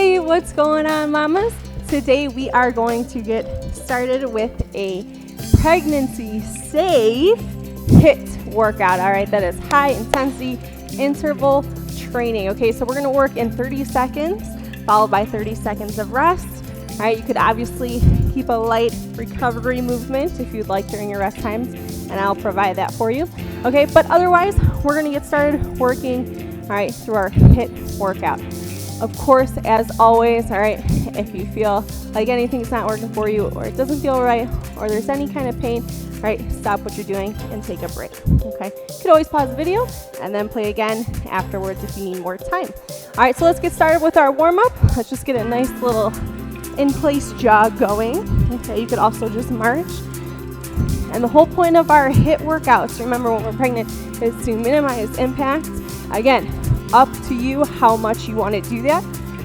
Hey, what's going on, mamas? Today we are going to get started with a pregnancy safe HIIT workout. All right, that is high intensity interval training. Okay, so we're going to work in 30 seconds followed by 30 seconds of rest. All right, you could obviously keep a light recovery movement if you'd like during your rest times, and I'll provide that for you. Okay, but otherwise, we're going to get started working, all right, through our HIIT workout. Of course, as always, all right, if you feel like anything's not working for you or it doesn't feel right or there's any kind of pain, all right, stop what you're doing and take a break, okay? You could always pause the video and then play again afterwards if you need more time. All right, so let's get started with our warm-up. Let's just get a nice little in-place jog going, okay? You could also just march. And the whole point of our HIIT workouts, remember when we're pregnant, is to minimize impact. Again, up to you how much you want to do that.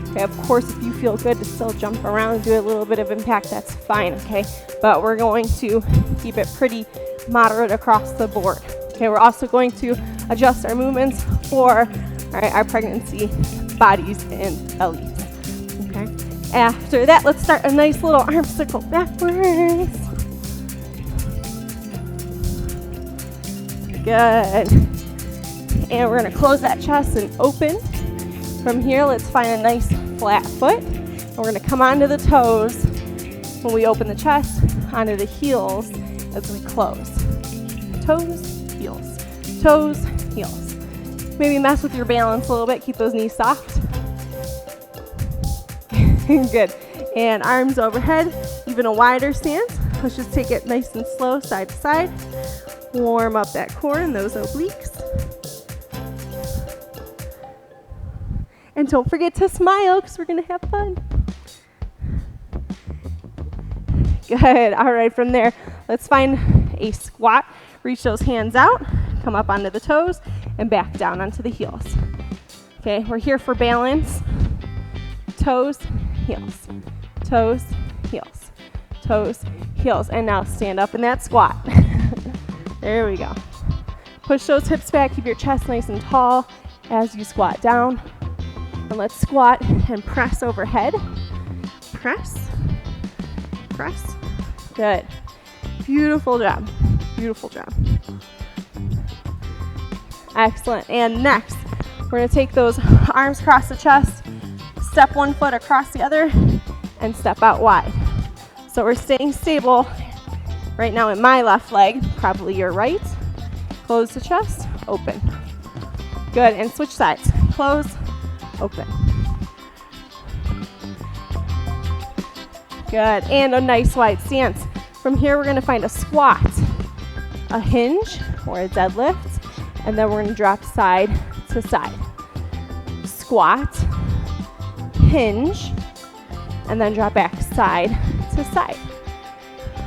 Okay, of course, if you feel good to still jump around and do a little bit of impact, that's fine, okay? But we're going to keep it pretty moderate across the board. Okay, we're also going to adjust our movements for our pregnancy bodies and bellies, okay? After that, let's start a nice little arm circle backwards. Good. And we're going to close that chest and open. From here, let's find a nice flat foot. And we're going to come onto the toes when we open the chest, onto the heels as we close. Toes, heels. Maybe mess with your balance a little bit. Keep those knees soft. Good. And arms overhead, even a wider stance. Let's just take it nice and slow, side to side. Warm up that core and those obliques. And don't forget to smile because we're going to have fun. Good. All right, from there, let's find a squat. Reach those hands out, come up onto the toes, and back down onto the heels. Okay, we're here for balance. Toes, heels. Toes, heels. Toes, heels. And now stand up in that squat. There we go. Push those hips back. Keep your chest nice and tall as you squat down. And let's squat and press overhead. Press. Good. Beautiful job. Excellent. And next, we're going to take those arms across the chest, step one foot across the other, and step out wide. So we're staying stable right now in my left leg, probably your right. Close the chest, open. Good. And switch sides. Close, open. Good. And a nice wide stance. From here, we're going to find a squat, a hinge, or a deadlift, and then we're going to drop side to side. Squat, hinge, and then drop back side to side.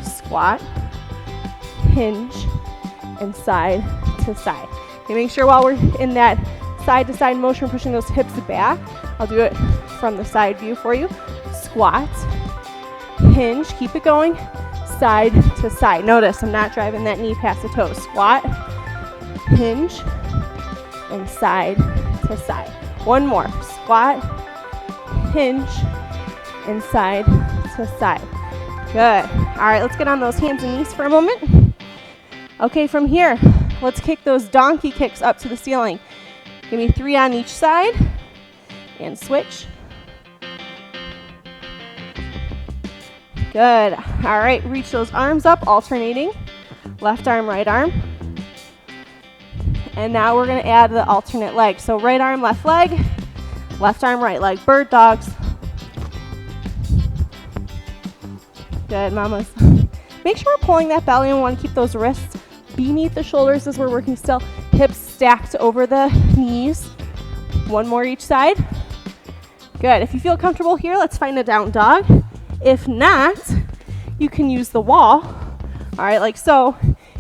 Squat, hinge, and side to side. Okay, make sure while we're in that side to side motion, we're pushing those hips back. I'll do it from the side view for you. Squat, hinge, keep it going, side to side. Notice I'm not driving that knee past the toes. Squat, hinge, and side to side. One more. Squat, hinge, and side to side. Good. All right, let's get on those hands and knees for a moment. Okay, from here, let's kick those donkey kicks up to the ceiling. Give me 3 on each side, and switch. Good. All right, reach those arms up, alternating. Left arm, right arm. And now we're going to add the alternate leg. So right arm, left leg, left arm, right leg. Bird dogs. Good, mamas. Make sure we're pulling that belly, and we want to keep those wrists beneath the shoulders as we're working still. Hips stacked over the knees. One more each side. Good. If you feel comfortable here, let's find a down dog. If not, you can use the wall, all right, like so,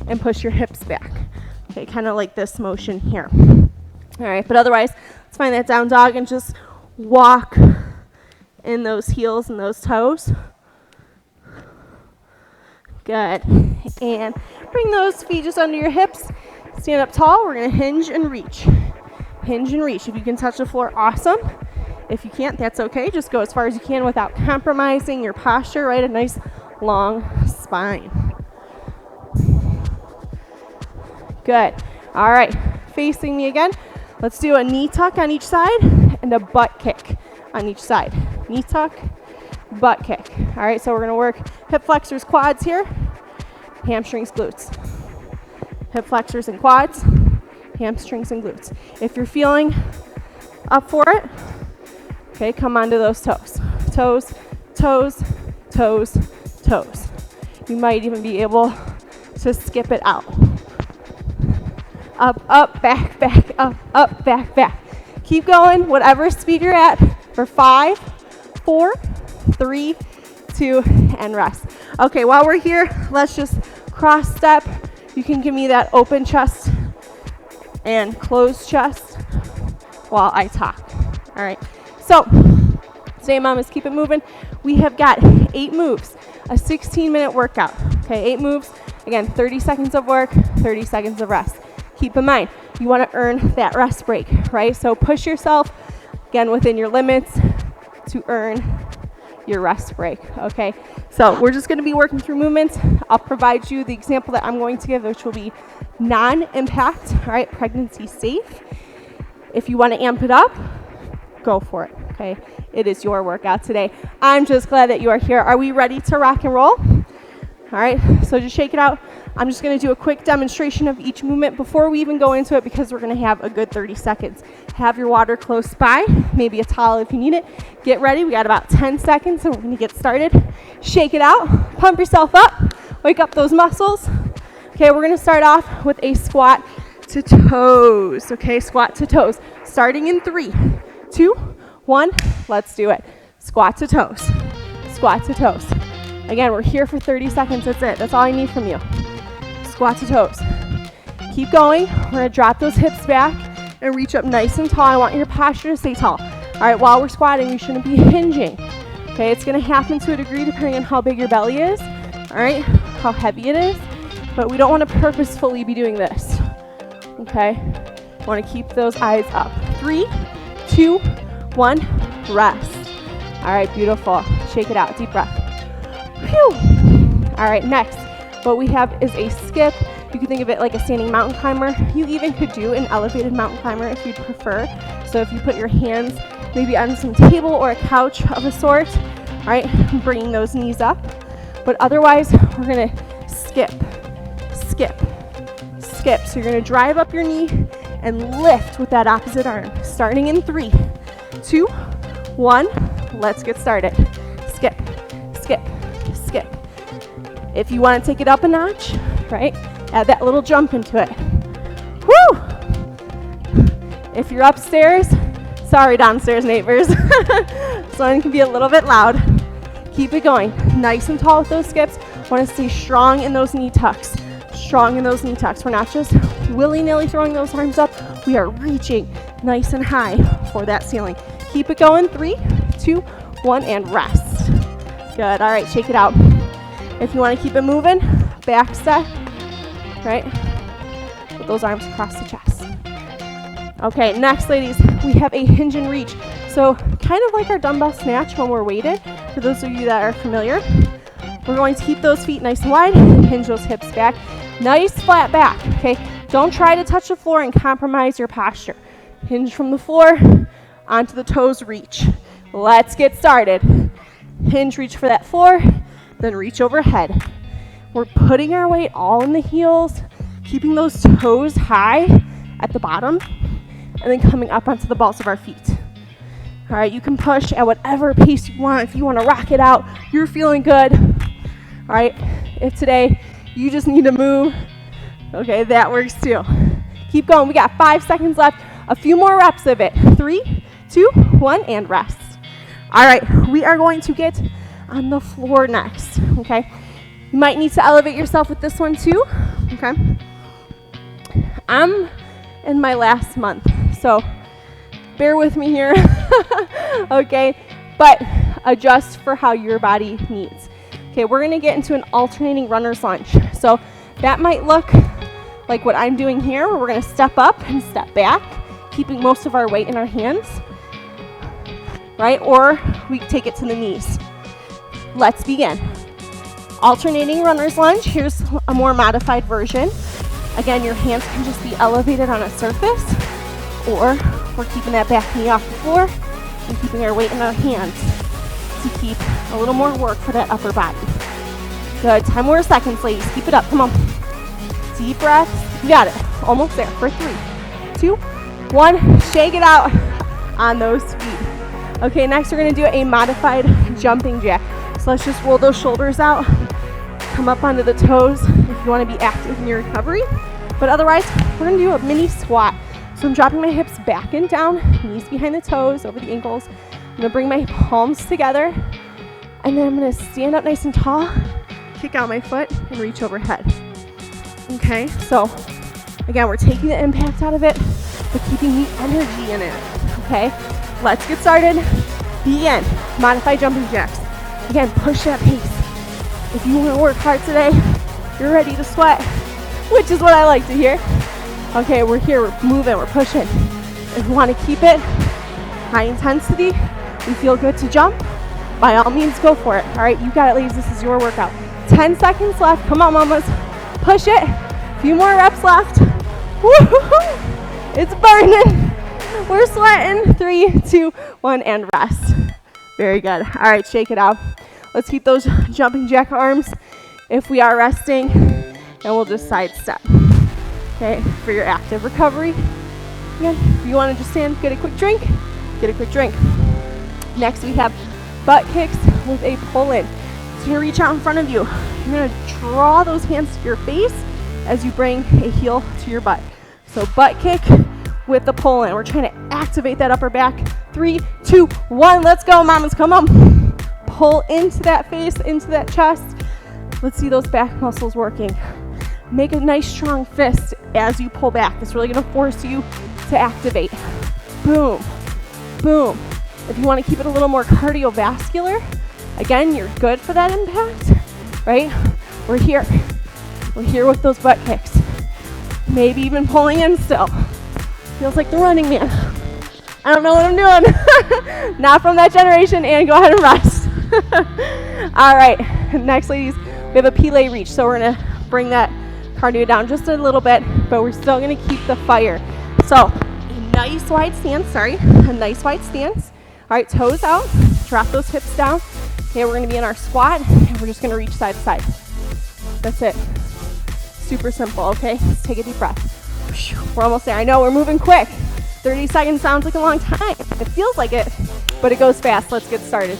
and push your hips back. Okay, kind of like this motion here. All right, but otherwise, let's find that down dog and just walk in those heels and those toes. Good. And bring those feet just under your hips. Stand up tall. We're going to hinge and reach. Hinge and reach. If you can touch the floor, awesome. If you can't, that's okay. Just go as far as you can without compromising your posture, right? A nice long spine. Good. All right, facing me again. Let's do a knee tuck on each side and a butt kick on each side. Knee tuck, butt kick. All right, so we're gonna work hip flexors, quads here, hamstrings, glutes. Hip flexors and quads, hamstrings and glutes. If you're feeling up for it, okay, come onto those toes. Toes, toes, toes, toes. You might even be able to skip it out. Up, up, back, back, up, back, back. Keep going, whatever speed you're at, for 5, 4, 3, 2, and rest. Okay, while we're here, let's just cross step. You can give me that open chest and closed chest while I talk. All right, so today, mamas, keep it moving. We have got 8 moves, a 16-minute workout. Okay, 8 moves, again, 30 seconds of work, 30 seconds of rest. Keep in mind, you want to earn that rest break, right? So push yourself, again, within your limits to earn your rest break, okay? So we're just going to be working through movements. I'll provide you the example that I'm going to give, which will be non-impact, all right, pregnancy safe. If you want to amp it up, go for it, okay? It is your workout today. I'm just glad that you are here. Are we ready to rock and roll? All right, so just shake it out. I'm just going to do a quick demonstration of each movement before we even go into it, because we're going to have a good 30 seconds. Have your water close by, maybe a towel if you need it. Get ready. We got about 10 seconds, and we're going to get started. Shake it out. Pump yourself up. Wake up those muscles. Okay, we're going to start off with a squat to toes. Okay, squat to toes. Starting in 3, 2, 1. Let's do it. Squat to toes. Squat to toes. Again, we're here for 30 seconds. That's it. That's all I need from you. Squat to toes. Keep going. We're going to drop those hips back and reach up nice and tall. I want your posture to stay tall. All right, while we're squatting, we shouldn't be hinging. Okay, it's going to happen to a degree depending on how big your belly is, all right, how heavy it is, but we don't want to purposefully be doing this. Okay, want to keep those eyes up. 3, 2, 1, rest. All right, beautiful. Shake it out. Deep breath. Whew. All right, next, what we have is a skip. You can think of it like a standing mountain climber. You even could do an elevated mountain climber if you'd prefer. So if you put your hands maybe on some table or a couch of a sort, all right, bringing those knees up. But otherwise, we're gonna skip, skip, skip. So you're gonna drive up your knee and lift with that opposite arm. Starting in 3, 2, 1, let's get started. Skip, skip, skip. If you want to take it up a notch, right, add that little jump into it. Woo! If you're upstairs, sorry downstairs neighbors. This one can be a little bit loud. Keep it going. Nice and tall with those skips. Want to stay strong in those knee tucks. Strong in those knee tucks. We're not just willy-nilly throwing those arms up. We are reaching nice and high for that ceiling. Keep it going. 3, 2, 1, and rest. Good. All right, shake it out. If you want to keep it moving, back step, right? Put those arms across the chest. Okay, next, ladies, we have a hinge and reach. So kind of like our dumbbell snatch when we're weighted. For those of you that are familiar, we're going to keep those feet nice and wide, hinge those hips back, nice flat back, okay? Don't try to touch the floor and compromise your posture. Hinge from the floor, onto the toes, reach. Let's get started. Hinge, reach for that floor, then reach overhead. We're putting our weight all in the heels, keeping those toes high at the bottom, and then coming up onto the balls of our feet. All right, you can push at whatever pace you want. If you want to rock it out, you're feeling good. All right, if today you just need to move, okay, that works too. Keep going. We got 5 seconds left. A few more reps of it. 3, 2, 1, and rest. All right, we are going to get on the floor next, okay? You might need to elevate yourself with this one too, okay? I'm in my last month, so bear with me here, okay? But adjust for how your body needs. Okay, we're gonna get into an alternating runner's lunge. So that might look like what I'm doing here, where we're gonna step up and step back, keeping most of our weight in our hands. right? Or we take it to the knees. Let's begin. Alternating runner's lunge. Here's a more modified version. Again, your hands can just be elevated on a surface, or we're keeping that back knee off the floor and keeping our weight in our hands to keep a little more work for that upper body. Good, 10 more seconds, ladies. Keep it up, come on. Deep breaths, you got it. Almost there for 3, 2, 1. Shake it out on those feet. Okay, next we're gonna do a modified jumping jack. So let's just roll those shoulders out, come up onto the toes if you wanna be active in your recovery. But otherwise, we're gonna do a mini squat. So I'm dropping my hips back and down, knees behind the toes, over the ankles. I'm gonna bring my palms together, and then I'm gonna stand up nice and tall, kick out my foot, and reach overhead. Okay, so again, we're taking the impact out of it, but keeping the energy in it, okay? Let's get started. Begin. Modified jumping jacks. Again, push that pace. If you wanna work hard today, you're ready to sweat, which is what I like to hear. Okay, we're here, we're moving, we're pushing. If you wanna keep it high intensity, you feel good to jump, by all means go for it. All right, you got it, ladies, this is your workout. 10 seconds left, come on mamas, push it. A few more reps left. Woo-hoo-hoo. It's burning. We're sweating. 3, 2, 1, and rest. Very good. All right, shake it out. Let's keep those jumping jack arms if we are resting, and we'll just sidestep. Okay, for your active recovery. Again, if you want to just stand, get a quick drink, get a quick drink. Next, we have butt kicks with a pull-in. So you're gonna reach out in front of you. You're gonna draw those hands to your face as you bring a heel to your butt. So butt kick with the pull-in. We're trying to activate that upper back. 3, 2, 1, let's go, mamas, come on. Pull into that face, into that chest. Let's see those back muscles working. Make a nice strong fist as you pull back. It's really gonna force you to activate. Boom, boom. If you wanna keep it a little more cardiovascular, again, you're good for that impact, right? We're here with those butt kicks. Maybe even pulling in still. Feels like the Running Man. I don't know what I'm doing. Not from that generation, and go ahead and rest. All right, next ladies, we have a Pile reach. So we're gonna bring that cardio down just a little bit, but we're still gonna keep the fire. So a nice wide stance, All right, toes out, drop those hips down. Okay, we're gonna be in our squat, and we're just gonna reach side to side. That's it. Super simple, okay? Let's take a deep breath. We're almost there. I know we're moving quick. 30 seconds sounds like a long time. It feels like it, but it goes fast. Let's get started.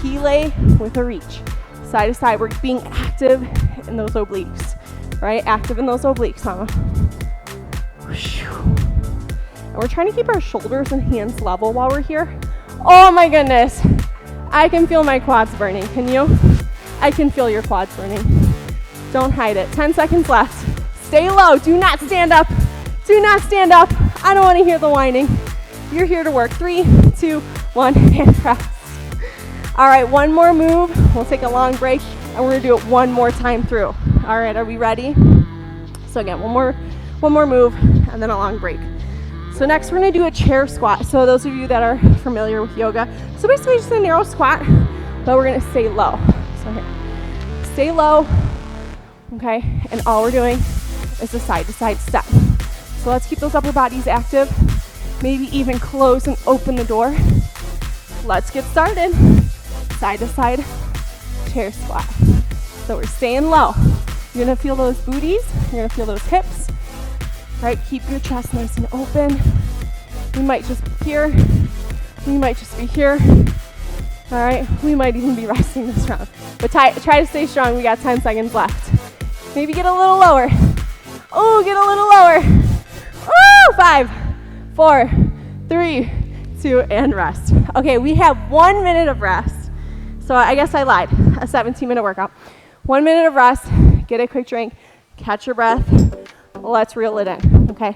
Pile with a reach. Side to side, we're being active in those obliques, right? Active in those obliques, mama. And we're trying to keep our shoulders and hands level while we're here. Oh my goodness. I can feel my quads burning. Can you? I can feel your quads burning. Don't hide it. 10 seconds left. Stay low. Do not stand up. Do not stand up. I don't want to hear the whining. You're here to work. 3, 2, 1, and rest. All right, one more move. We'll take a long break, and we're going to do it one more time through. All right, are we ready? So again, one more move, and then a long break. So next, we're going to do a chair squat. So those of you that are familiar with yoga, so basically just a narrow squat, but we're going to stay low. So here, stay low. Okay, and all we're doing is a side-to-side step. So let's keep those upper bodies active. Maybe even close and open the door. Let's get started. Side-to-side chair squat. So we're staying low. You're gonna feel those booties. You're gonna feel those hips. Right, keep your chest nice and open. We might just be here. We might just be here. All right, we might even be resting this round. But try to stay strong. We got 10 seconds left. Maybe get a little lower. Oh, get a little lower. Oh, 5, 4, 3, 2, and rest. Okay, we have 1 minute of rest. So I guess I lied, a 17-minute workout. 1 minute of rest, get a quick drink, catch your breath. Let's reel it in, okay?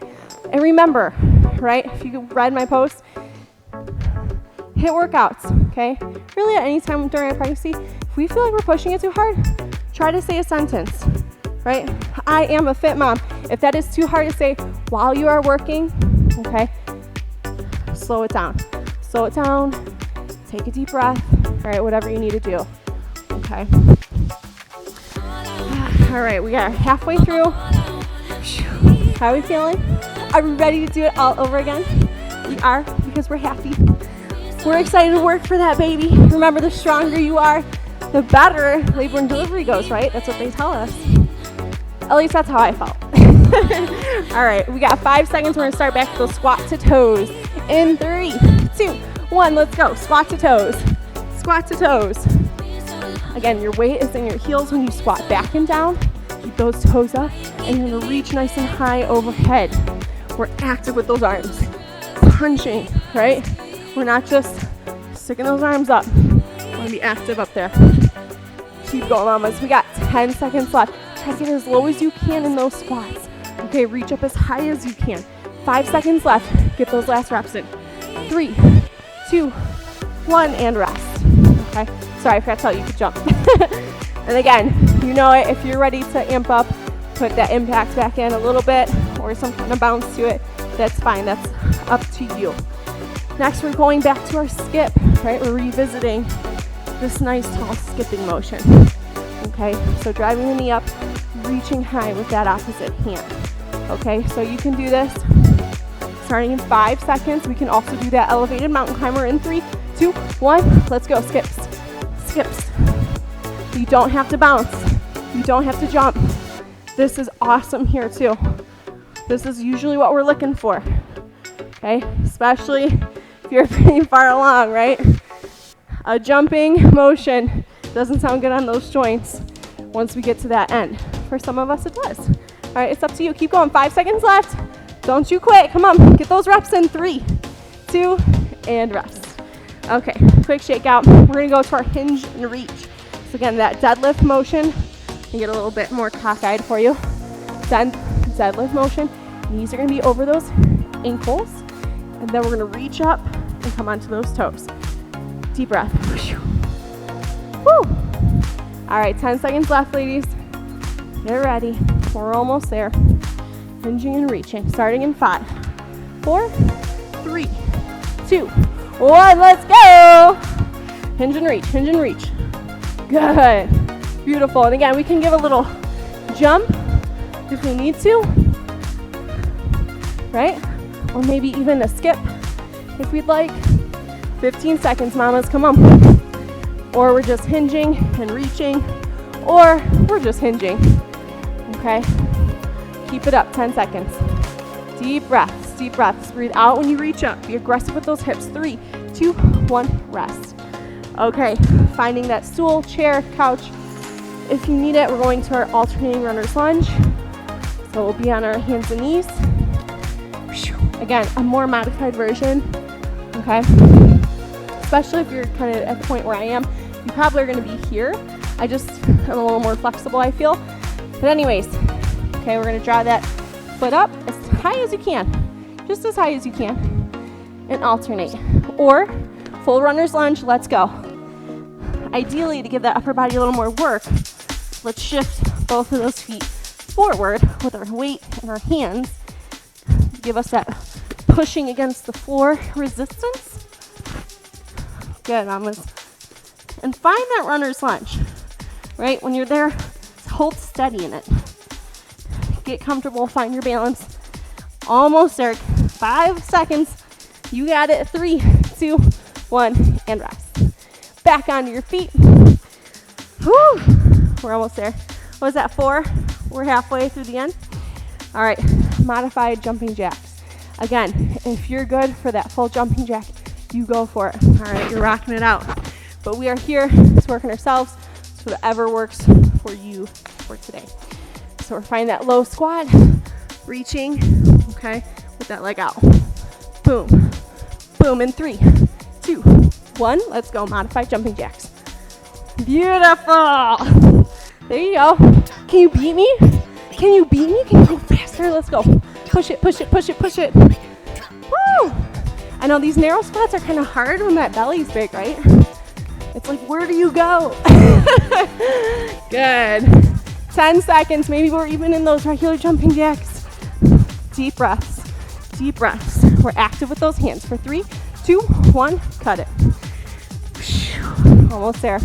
And remember, right, if you read my post, HIIT workouts, okay? Really at any time during our pregnancy, if we feel like we're pushing it too hard, try to say a sentence, right? I am a fit mom. If that is too hard to say while you are working, okay, slow it down. Slow it down, Take a deep breath. All right, whatever you need to do. Okay. All right, we are halfway through. How are we feeling? Are we ready to do it all over again? We are, because we're happy. We're excited to work for that baby. Remember, the stronger you are, the better labor and delivery goes, right? That's what they tell us. At least that's how I felt. All right, we got 5 seconds. We're gonna start back with those squat to toes. In 3, 2, 1, let's go. Squat to toes. Squat to toes. Again, your weight is in your heels when you squat back and down. Keep those toes up, and you're gonna reach nice and high overhead. We're active with those arms. Punching, right? We're not just sticking those arms up. We're gonna be active up there. Keep going, mamas. We got 10 seconds left. Try to get as low as you can in those squats. Okay, reach up as high as you can. 5 seconds left. Get those last reps in. 3, 2, 1, and rest. Okay, sorry, I forgot to tell you, you could jump. And again, you know it, if you're ready to amp up, put that impact back in a little bit or some kind of bounce to it, that's fine, that's up to you. Next, we're going back to our skip, right? We're revisiting this nice tall skipping motion. Okay, so driving the knee up, reaching high with that opposite hand. Okay, so you can do this starting in 5 seconds. We can also do that elevated mountain climber in 3, 2, 1. Let's go, skips, skips. You don't have to bounce. You don't have to jump. This is awesome here too. This is usually what we're looking for. Okay, especially if you're pretty far along, right? A jumping motion doesn't sound good on those joints once we get to that end. For some of us, it does. All right, it's up to you. Keep going. 5 seconds left. Don't you quit. Come on, get those reps in. 3, 2, and rest. Okay, quick shakeout. We're gonna go to our hinge and reach. So again, that deadlift motion, and get a little bit more cockeyed for you. Deadlift motion. Knees are gonna be over those ankles, and then we're gonna reach up and come onto those toes. Deep breath. Woo! All right, 10 seconds left, ladies. Get ready. We're almost there. Hinging and reaching. Starting in 5, 4, 3, 2, 1. Let's go! Hinge and reach, hinge and reach. Good. Beautiful. And again, we can give a little jump if we need to, right? Or maybe even a skip if we'd like. 15 seconds, mamas, come on. Or we're just hinging and reaching, or we're just hinging, okay? Keep it up, 10 seconds. Deep breaths, deep breaths. Breathe out when you reach up. Be aggressive with those hips. 3, 2, 1, rest. Okay, finding that stool, chair, couch. If you need it, we're going to our alternating runner's lunge. So we'll be on our hands and knees. Again, a more modified version, okay? Especially if you're kind of at the point where I am, you probably are going to be here. I just am a little more flexible, I feel. But anyways, okay, we're going to draw that foot up as high as you can, just as high as you can, and alternate. Or full runner's lunge, let's go. Ideally, to give that upper body a little more work, let's shift both of those feet forward with our weight and our hands. Give us that pushing against the floor resistance. Good, mamas. And find that runner's lunge, right? When you're there, hold steady in it. Get comfortable, find your balance. Almost there. 5 seconds. You got it. 3, 2, 1, and rest. Back onto your feet. Whew. We're almost there. What was that, 4? We're halfway through the end. All right, modified jumping jacks. Again, if you're good for that full jumping jack, you go for it. All right, you're rocking it out. But we are here to work on ourselves, so whatever works for you for today. So we're finding that low squat, reaching, okay, with that leg out. Boom, boom, in 3, 2, 1. Let's go, modified jumping jacks. Beautiful. There you go. Can you beat me? Can you beat me? Can you go faster? Let's go. Push it, push it, push it, push it. Woo! I know these narrow squats are kind of hard when that belly's big, right? It's like, where do you go? Good. 10 seconds. Maybe we're even in those regular jumping jacks. Deep breaths. Deep breaths. We're active with those hands for 3, 2, 1. Cut it. Almost there.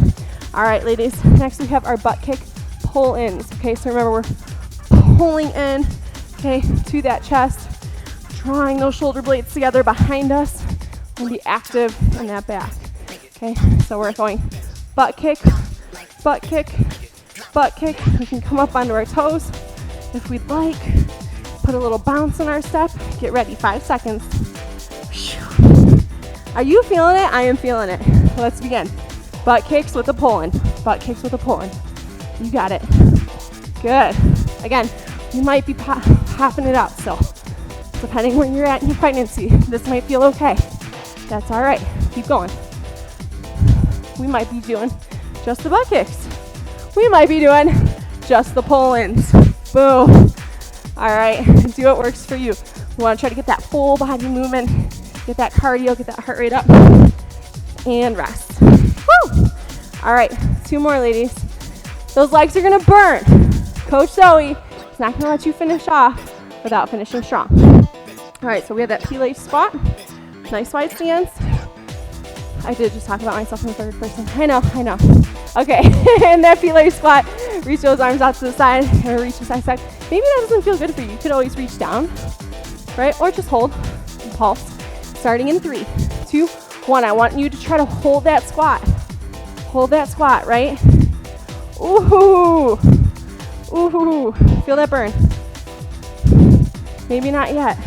All right, ladies. Next we have our butt kick pull-ins. Okay, so remember we're pulling in, okay, to that chest, drawing those shoulder blades together behind us, and be active in that back. Okay, so we're going butt kick, butt kick, butt kick. We can come up onto our toes if we'd like. Put a little bounce in our step. Get ready, 5 seconds. Are you feeling it? I am feeling it. Let's begin. Butt kicks with a pull-in. Butt kicks with a pull-in. You got it. Good. Again, you might be popping it out still. Depending where you're at in your pregnancy, this might feel okay. That's all right. Keep going. We might be doing just the butt kicks. We might be doing just the pull-ins. Boom. All right. Do what works for you. We want to try to get that full body movement, get that cardio, get that heart rate up, and rest. Woo! All right. 2 more, ladies. Those legs are going to burn. Coach Zoe is not going to let you finish off without finishing strong. All right, so we have that pilate squat. Nice wide stance. I did just talk about myself in the third person. I know. Okay, and that pilate squat, reach those arms out to the side, or reach to side. Maybe that doesn't feel good for you. You could always reach down, right? Or just hold and pulse. Starting in 3, 2, 1. I want you to try to hold that squat. Hold that squat, right? Ooh. Ooh. Feel that burn. Maybe not yet,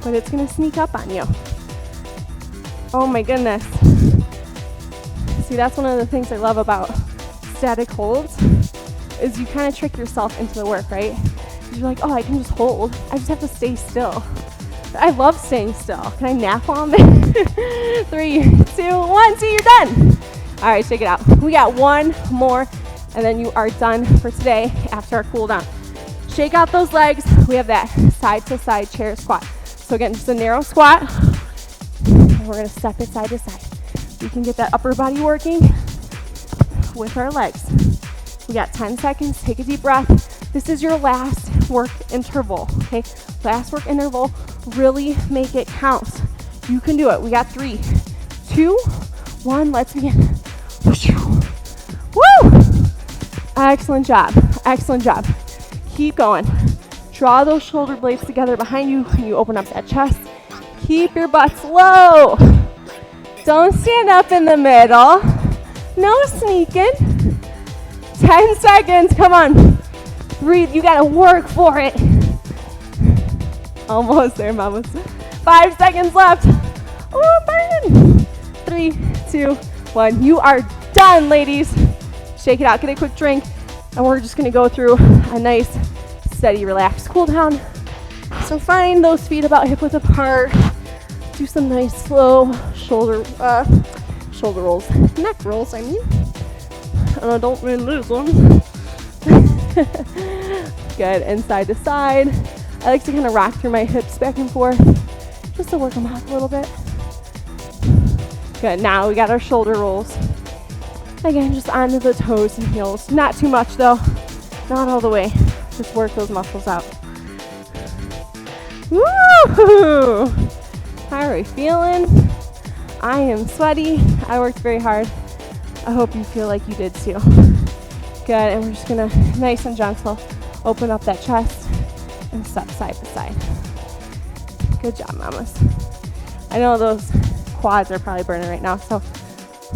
but it's gonna sneak up on you. Oh my goodness. See, that's one of the things I love about static holds is you kind of trick yourself into the work, right? You're like, oh, I can just hold. I just have to stay still. I love staying still. Can I nap on it? 3, 2, 1, see, you're done. All right, shake it out. We got 1 more, and then you are done for today after our cool down. Shake out those legs. We have that side to side chair squat. So again, just a narrow squat. And we're gonna step it side to side. We can get that upper body working with our legs. We got 10 seconds, take a deep breath. This is your last work interval, okay? Last work interval, really make it count. You can do it. We got 3, 2, 1, let's begin. Woo! Excellent job, excellent job. Keep going. Draw those shoulder blades together behind you when you open up that chest. Keep your butts low. Don't stand up in the middle. No sneaking. 10 seconds, come on. Breathe, you gotta work for it. Almost there, mamas. 5 seconds left. Oh, burning. 3, 2, 1. You are done, ladies. Shake it out, get a quick drink, and we're just gonna go through a nice, steady, relaxed cool down. So find those feet about hip width apart. Do some nice slow shoulder rolls, neck rolls, I mean. And I don't mean lose them. Good, and side to side. I like to kind of rock through my hips back and forth, just to work them out a little bit. Good, now we got our shoulder rolls. Again, just onto the toes and heels. Not too much though, not all the way. Just work those muscles out. Woo! How are we feeling? I am sweaty. I worked very hard. I hope you feel like you did too. Good, and we're just gonna, nice and gentle, open up that chest and step side to side. Good job, mamas. I know those quads are probably burning right now, so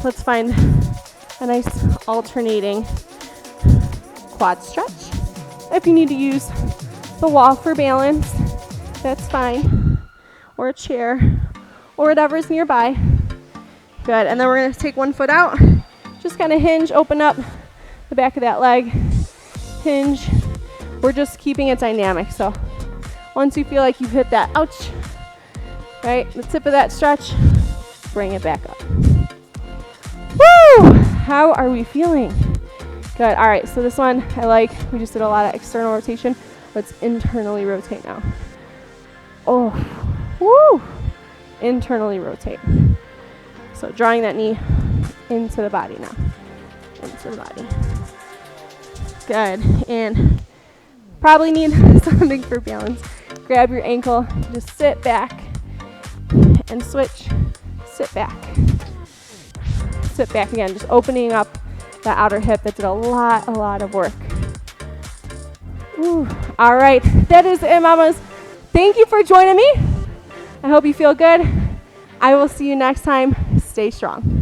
let's find a nice alternating quad stretch. If you need to use the wall for balance, that's fine, or a chair, or whatever's nearby. Good, and then we're gonna take 1 foot out, just kind of hinge, open up the back of that leg, hinge. We're just keeping it dynamic, so once you feel like you've hit that, ouch, right, the tip of that stretch, bring it back up. Woo! How are we feeling? Good, all right, so this one I like. We just did a lot of external rotation. Let's internally rotate now. Oh, woo! Internally rotate. So drawing that knee into the body now. Into the body. Good, and probably need something for balance. Grab your ankle, just sit back and switch, sit back. sit back again, just opening up that outer hip. That did a lot of work. Ooh. All right, that is it, mamas. Thank you for joining me. I hope you feel good. I will see you next time. Stay strong.